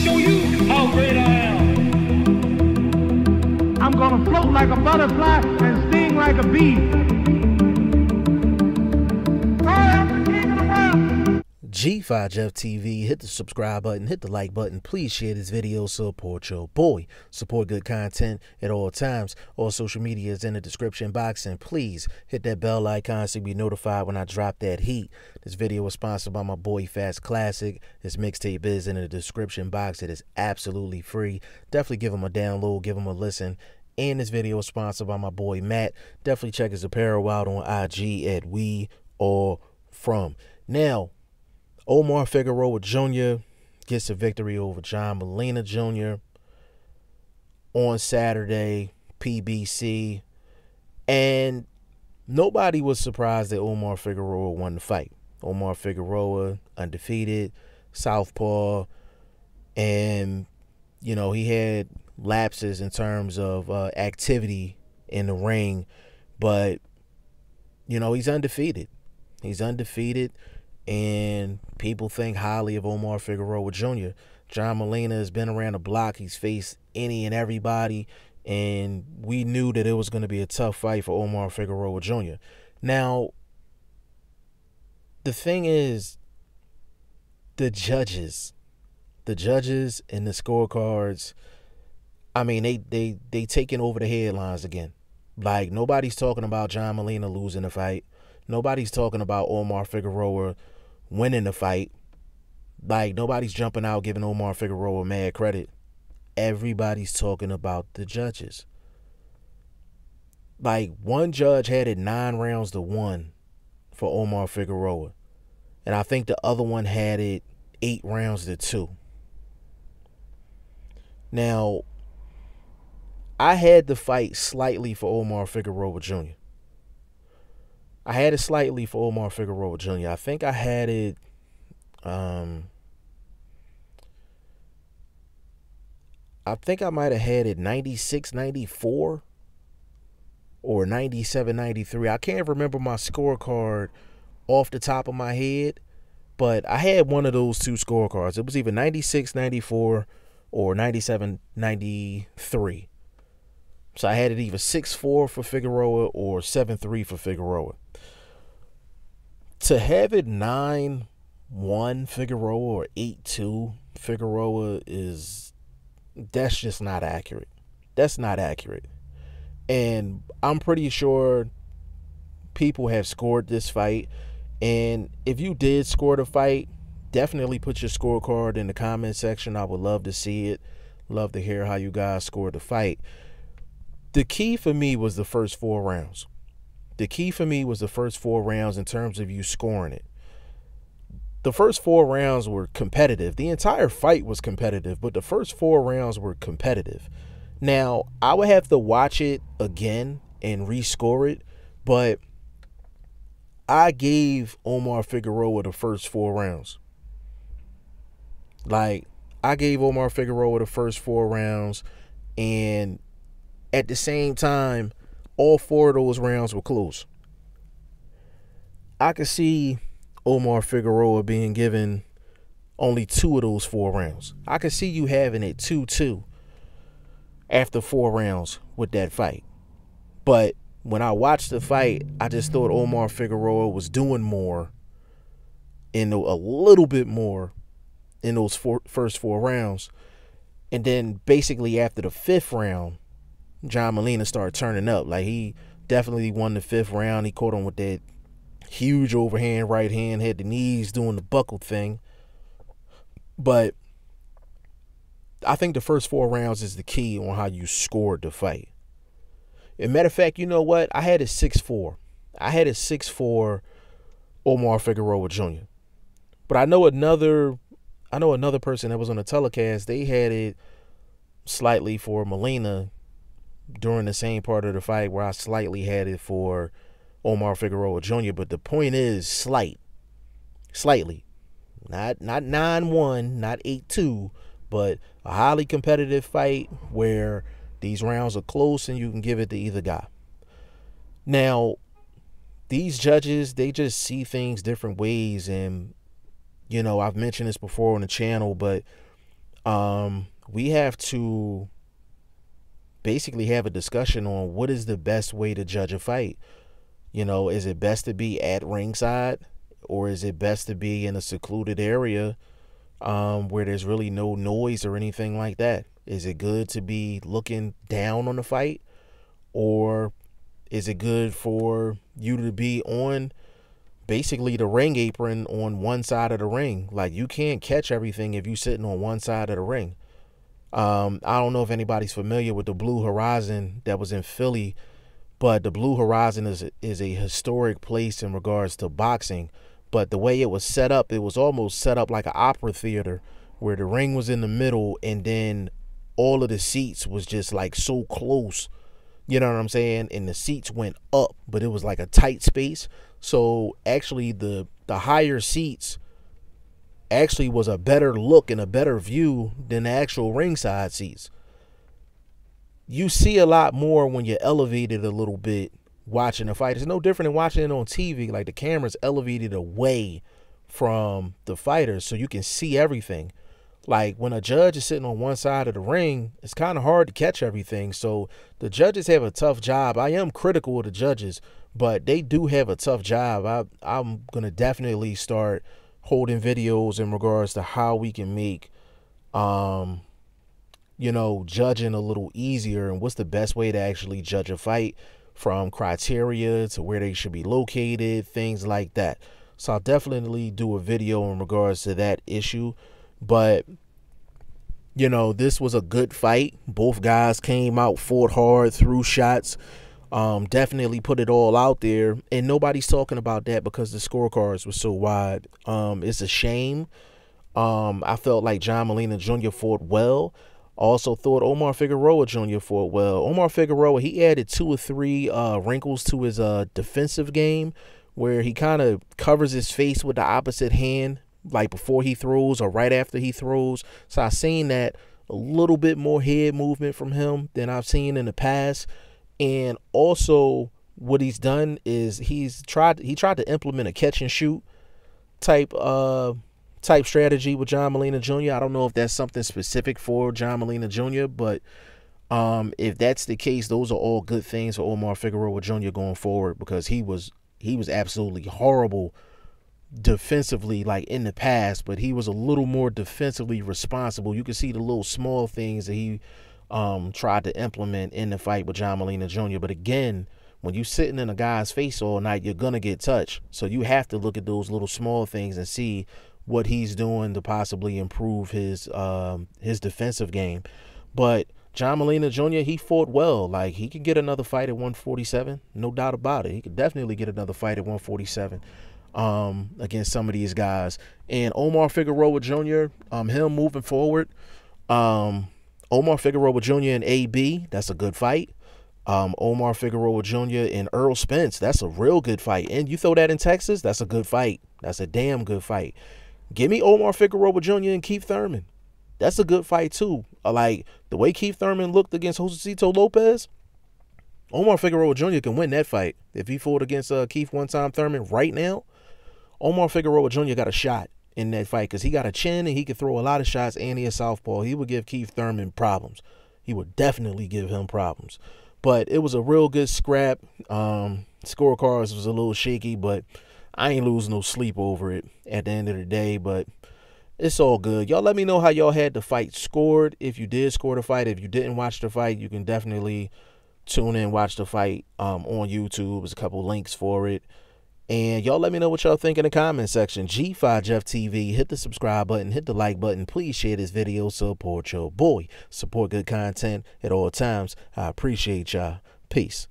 show you how great I am. I'm gonna float like a butterfly and sting like a bee. I am the king of the world. G5 Jeff TV, hit the subscribe button, hit the like button. Please share this video, support your boy. Support good content at all times. All social media is in the description box, and please hit that bell icon so you be notified when I drop that heat. This video was sponsored by my boy Fast Classic. His mixtape is in the description box. It is absolutely free. Definitely give him a download, give him a listen. And this video is sponsored by my boy Matt. Definitely check his apparel out on IG at We All From. Now, Omar Figueroa Jr. gets a victory over John Molina Jr. on Saturday, PBC, and nobody was surprised that Omar Figueroa won the fight. Omar Figueroa, undefeated, southpaw, and, you know, he had lapses in terms of activity in the ring, but, you know, he's undefeated. He's undefeated. And people think highly of Omar Figueroa Jr. John Molina has been around the block. He's faced any and everybody, and we knew that it was going to be a tough fight for Omar Figueroa Jr. Now, the thing is, the judges and the scorecards, I mean, they taking over the headlines again. Like, nobody's talking about John Molina losing the fight. Nobody's talking about Omar Figueroa winning the fight. Like, nobody's jumping out giving Omar Figueroa mad credit. Everybody's talking about the judges. Like, one judge had it 9-1 for Omar Figueroa, and I think the other one had it 8-2. Now, I had the fight slightly for Omar Figueroa Jr. I had it slightly for Omar Figueroa Jr. I think I had it, I think I might have had it 96-94 or 97-93. I can't remember my scorecard off the top of my head, but I had one of those two scorecards. It was either 96-94 or 97-93. So I had it either 6-4 for Figueroa or 7-3 for Figueroa. To have it 9-1 Figueroa or 8-2 Figueroa that's just not accurate. That's not accurate. And I'm pretty sure people have scored this fight. And if you did score the fight, definitely put your scorecard in the comment section. I would love to see it. Love to hear how you guys scored the fight. The key for me was the first 4 rounds. The key for me was the first 4 rounds in terms of you scoring it. The first 4 rounds were competitive. The entire fight was competitive, but the first 4 rounds were competitive. Now, I would have to watch it again and rescore it, but I gave Omar Figueroa the first 4 rounds. Like, I gave Omar Figueroa the first 4 rounds, and at the same time, all 4 of those rounds were close. I could see Omar Figueroa being given only 2 of those 4 rounds. I could see you having it 2-2 after 4 rounds with that fight. But when I watched the fight, I just thought Omar Figueroa was doing more, a little bit more in those first 4 rounds. And then basically after the 5th round, John Molina started turning up. Like, he definitely won the 5th round. He caught him with that huge overhand right hand, had the knees doing the buckle thing. But I think the first 4 rounds is the key on how you scored the fight. As a matter of fact, you know what? I had it 6-4. I had it 6-4 Omar Figueroa Jr. But I know another person that was on the telecast, they had it slightly for Molina during the same part of the fight, where I slightly had it for Omar Figueroa Jr. But the point is slightly. Not 9-1, not 8-2, but a highly competitive fight where these rounds are close and you can give it to either guy. Now, these judges, they just see things different ways. And, you know, I've mentioned this before on the channel, but we have to basically have a discussion on what is the best way to judge a fight. You know, is it best to be at ringside, or is it best to be in a secluded area where there's really no noise or anything like that? Is it good to be looking down on the fight, or is it good for you to be on basically the ring apron on one side of the ring? Like, you can't catch everything if you're sitting on one side of the ring. I don't know if anybody's familiar with the Blue Horizon that was in Philly, but the Blue Horizon is a historic place in regards to boxing. But the way it was set up, it was almost set up like an opera theater, where the ring was in the middle and then all of the seats was just like so close. You know what I'm saying? And the seats went up, but it was like a tight space. So actually the higher seats actually was a better look and a better view than the actual ringside seats. You see a lot more when you're elevated a little bit watching a fight. It's no different than watching it on TV. Like, the camera's elevated away from the fighters so you can see everything. Like, when a judge is sitting on one side of the ring, it's kind of hard to catch everything. So the judges have a tough job. I am critical of the judges, but they do have a tough job. I'm going to definitely start holding videos in regards to how we can make, you know, judging a little easier, and what's the best way to actually judge a fight, from criteria to where they should be located, things like that. So I'll definitely do a video in regards to that issue. But, you know, this was a good fight. Both guys came out, fought hard, threw shots, definitely put it all out there. And nobody's talking about that because the scorecards were so wide. It's a shame. I felt like John Molina Jr. fought well. Also thought Omar Figueroa Jr. fought well. Omar Figueroa, he added 2 or 3 wrinkles to his defensive game, where he kind of covers his face with the opposite hand, like before he throws or right after he throws. So I've seen that a little bit more head movement from him than I've seen in the past. And also what he's done is he tried to implement a catch and shoot type strategy with John Molina Jr. I don't know if that's something specific for John Molina Jr., but if that's the case, those are all good things for Omar Figueroa Jr. going forward, because he was absolutely horrible defensively, like in the past, but he was a little more defensively responsible. You can see the little small things that he tried to implement in the fight with John Molina Jr. But again, when you're sitting in a guy's face all night, you're gonna get touched. So you have to look at those little small things and see what he's doing to possibly improve his defensive game. But John Molina Jr., he fought well. Like, he could get another fight at 147, no doubt about it. He could definitely get another fight at 147 against some of these guys. And Omar Figueroa Jr., him moving forward, Omar Figueroa Jr. and AB, that's a good fight. Omar Figueroa Jr. and Earl Spence, that's a real good fight. And you throw that in Texas, that's a good fight. That's a damn good fight. Give me Omar Figueroa Jr. and Keith Thurman. That's a good fight too. Like, the way Keith Thurman looked against Josecito Lopez, Omar Figueroa Jr. can win that fight. If he fought against Keith one-time Thurman right now, Omar Figueroa Jr. got a shot in that fight, because he got a chin and he could throw a lot of shots, and he is southpaw. He would give Keith Thurman problems. He would definitely give him problems. But it was a real good scrap. Scorecards was a little shaky, but I ain't losing no sleep over it at the end of the day. But it's all good. Y'all let me know how y'all had the fight scored. If you did score the fight, if you didn't watch the fight, you can definitely tune in, watch the fight on YouTube. There's a couple links for it. And y'all let me know what y'all think in the comment section. G5 Jeff TV, hit the subscribe button, hit the like button. Please share this video, support your boy. Support good content at all times. I appreciate y'all. Peace.